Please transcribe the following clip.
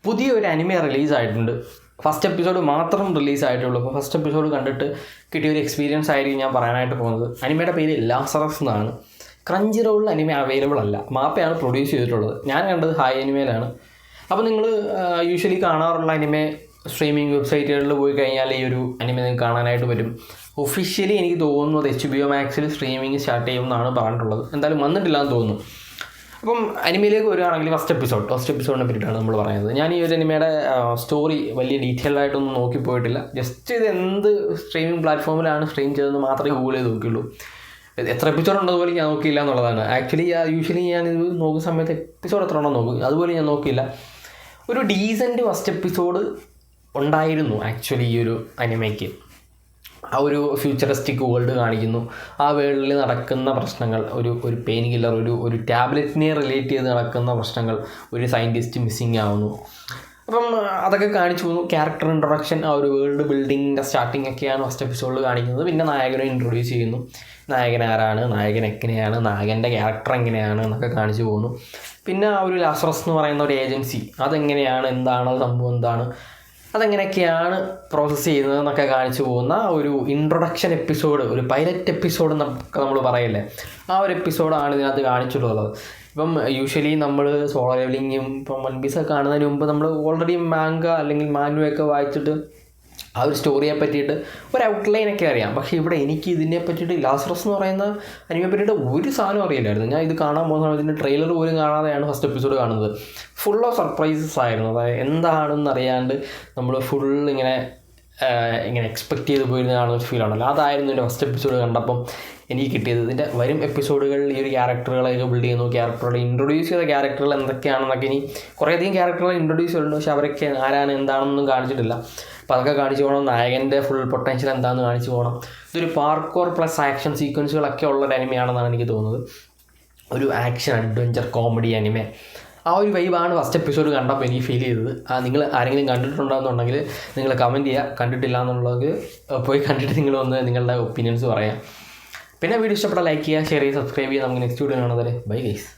പുതിയൊരു anime റിലീസായിട്ടുണ്ട്. First episode മാത്രം റിലീസായിട്ടുള്ളൂ. അപ്പോൾ ഫസ്റ്റ് എപ്പിസോഡ് കണ്ടിട്ട് കിട്ടിയൊരു എക്സ്പീരിയൻസ് ആയിരിക്കും ഞാൻ പറയാനായിട്ട് പോകുന്നത്. അനിമയുടെ പേര് ലാസറസ് എന്നാണ്. ക്രഞ്ചി റോളിൽ അനിമ അവൈലബിൾ അല്ല. മാപ്പയാണ് പ്രൊഡ്യൂസ് ചെയ്തിട്ടുള്ളത്. ഞാൻ കണ്ടത് ഹായ് അനിമയിലാണ്. അപ്പോൾ നിങ്ങൾ യൂഷ്വലി കാണാറുള്ള അനിമെ സ്ട്രീമിംഗ് വെബ്സൈറ്റുകളിൽ പോയി കഴിഞ്ഞാൽ ഈ ഒരു അനിമ നിങ്ങൾക്ക് കാണാനായിട്ട് പറ്റും. ഒഫീഷ്യലി എനിക്ക് തോന്നുന്നത് HBO Maxൽ സ്ട്രീമിംഗ് സ്റ്റാർട്ട് ചെയ്യുമെന്നാണ് പറഞ്ഞിട്ടുള്ളത്. എന്തായാലും വന്നിട്ടില്ല എന്ന് തോന്നുന്നു. അപ്പം അനിമയിലേക്ക് വരികയാണെങ്കിൽ ഫസ്റ്റ് എപ്പിസോഡിനെ പറ്റിയിട്ടാണ് നമ്മൾ പറയുന്നത്. ഞാൻ ഈ ഒരു അനിമയുടെ സ്റ്റോറി വലിയ ഡീറ്റെയിൽ ആയിട്ടൊന്നും നോക്കിപ്പോയിട്ടില്ല. ജസ്റ്റ് ഇത് എന്ത് സ്ട്രീമിംഗ് പ്ലാറ്റ്ഫോമിലാണ് സ്ട്രീം ചെയ്തതെന്ന് മാത്രമേ ഗൂഗിൾ ചെയ്ത് നോക്കിയുള്ളൂ. എത്ര എപ്പിസോഡ് ഉണ്ടതുപോലെ ഞാൻ നോക്കിയില്ല എന്നുള്ളതാണ്. ആക്ച്വലി യൂഷ്വലി ഞാനിത് നോക്കുന്ന സമയത്ത് എപ്പിസോഡ് എത്ര ഉണ്ടോ നോക്കും, അതുപോലെ ഞാൻ നോക്കിയില്ല. ഒരു ഡീസൻറ്റ് ഫസ്റ്റ് എപ്പിസോഡ് ഉണ്ടായിരുന്നു ആക്ച്വലി ഈ ഒരു അനിമയ്ക്ക്. ആ ഒരു ഫ്യൂച്ചറിസ്റ്റിക് വേൾഡ് കാണിക്കുന്നു. ആ വേൾഡിൽ നടക്കുന്ന പ്രശ്നങ്ങൾ, ഒരു പെയിൻ കില്ലർ, ഒരു ടാബ്ലറ്റിനെ റിലേറ്റ് ചെയ്ത് നടക്കുന്ന പ്രശ്നങ്ങൾ, ഒരു സയൻറ്റിസ്റ്റ് മിസ്സിങ് ആവുന്നു. അപ്പം അതൊക്കെ കാണിച്ചു പോകുന്നു. ക്യാരക്ടർ ഇൻട്രൊഡക്ഷൻ, ആ ഒരു വേൾഡ് ബിൽഡിങ്ങിൻ്റെ സ്റ്റാർട്ടിങ് ഒക്കെയാണ് ഫസ്റ്റ് എപ്പിസോഡിൽ കാണിക്കുന്നത്. പിന്നെ നായകനെ ഇൻട്രൊഡ്യൂസ് ചെയ്യുന്നു. നായകൻ ആരാണ്, നായകൻ എങ്ങനെയാണ്, നായകൻ്റെ ക്യാരക്ടർ എങ്ങനെയാണ് എന്നൊക്കെ കാണിച്ചു പോകുന്നു. പിന്നെ ആ ഒരു ലാസറസ് എന്ന് പറയുന്ന ഒരു ഏജൻസി, അതെങ്ങനെയാണ്, എന്താണ് സംഭവം, എന്താണ്, അതെങ്ങനെയൊക്കെയാണ് പ്രോസസ്സ് ചെയ്യുന്നത് എന്നൊക്കെ കാണിച്ചു പോകുന്ന ഒരു ഇൻട്രൊഡക്ഷൻ എപ്പിസോഡ്, ഒരു പൈലറ്റ് എപ്പിസോഡ് എന്നൊക്കെ നമ്മൾ പറയില്ലേ, ആ ഒരു എപ്പിസോഡാണ് ഇതിനകത്ത് കാണിച്ചിട്ടുള്ളത്. ഇപ്പം യൂഷ്വലി നമ്മൾ സോളോ ലെവലിങ്ങും ഇപ്പം വൺ പീസൊക്കെ കാണുന്നതിന് മുമ്പ് നമ്മൾ ഓൾറെഡി മാങ്ക അല്ലെങ്കിൽ മാനുവൊക്കെ വായിച്ചിട്ട് ആ ഒരു സ്റ്റോറിയെ പറ്റിയിട്ട് ഒരു ഔട്ട്ലൈനൊക്കെ അറിയാം. പക്ഷേ ഇവിടെ എനിക്ക് ഇതിനെ പറ്റിയിട്ട് ലാസറസ് എന്ന് പറയുന്ന അനിമയെ പറ്റിയിട്ട് ഒരു സാധനം അറിയില്ലായിരുന്നു. ഞാൻ ഇത് കാണാൻ പോകുന്ന സമയത്ത് ഇതിൻ്റെ ട്രെയിലർ പോലും കാണാതെയാണ് ഫസ്റ്റ് എപ്പിസോഡ് കാണുന്നത്. ഫുൾ ഓഫ് സർപ്രൈസസ് ആയിരുന്നു. അതായത് എന്താണെന്ന് അറിയാണ്ട് നമ്മൾ ഫുൾ ഇങ്ങനെ എക്സ്പെക്റ്റ് ചെയ്ത് പോയിരുന്ന കാണുന്ന ഒരു ഫീലാണല്ലോ, അതായിരുന്നു എൻ്റെ ഫസ്റ്റ് എപ്പിസോഡ് കണ്ടപ്പം എനിക്ക് കിട്ടിയത്. ഇതിൻ്റെ വരും എപ്പിസോഡുകളിൽ ഈ ഒരു ക്യാരക്ടറുകളൊക്കെ ബിൽഡ് ചെയ്യുന്നു. ക്യാരക്ടറുകൾ ഇൻട്രൊഡ്യൂസ് ചെയ്ത ക്യാരക്ടറുകൾ എന്തൊക്കെയാണെന്നൊക്കെ, ഇനി കുറേയധികം ക്യാരക്ടറുകൾ ഇൻട്രൊഡ്യൂസ് ചെയ്തിട്ടുണ്ട്, പക്ഷേ അവരൊക്കെ ആരാണ് എന്താണെന്നൊന്നും കാണിച്ചിട്ടില്ല. അപ്പോൾ അതൊക്കെ കാണിച്ചു പോകണം. നായകൻ്റെ ഫുൾ പൊട്ടൻഷ്യൽ എന്താണെന്ന് കാണിച്ചു പോകണം. ഇതൊരു പാർക്കോർ പ്ലസ് ആക്ഷൻ സീക്വൻസുകളൊക്കെ ഉള്ളൊരു അനിമയാണെന്നാണ് എനിക്ക് തോന്നുന്നത്. ഒരു ആക്ഷൻ അഡ്വഞ്ചർ കോമഡി അനിമ, ആ ഒരു വൈബാണ് ഫസ്റ്റ് എപ്പിസോഡ് കണ്ടപ്പോൾ എനിക്ക് ഫീൽ ചെയ്തത്. നിങ്ങൾ ആരെങ്കിലും കണ്ടിട്ടുണ്ടെന്നുണ്ടെങ്കിൽ നിങ്ങൾ കമൻറ്റ് ചെയ്യുക. കണ്ടിട്ടില്ല എന്നുള്ളത് പോയി കണ്ടിട്ട് നിങ്ങൾ വന്ന് നിങ്ങളുടെ ഒപ്പീനിയൻസ് പറയാം. പിന്നെ വീഡിയോ ഇഷ്ടപ്പെട്ടാൽ ലൈക്ക് ചെയ്യുക, ഷെയർ ചെയ്യുക, സബ്സ്ക്രൈബ് ചെയ്യുക. നമുക്ക് നെക്സ്റ്റ് വീഡിയോ കാണുന്നത്. Bye guys.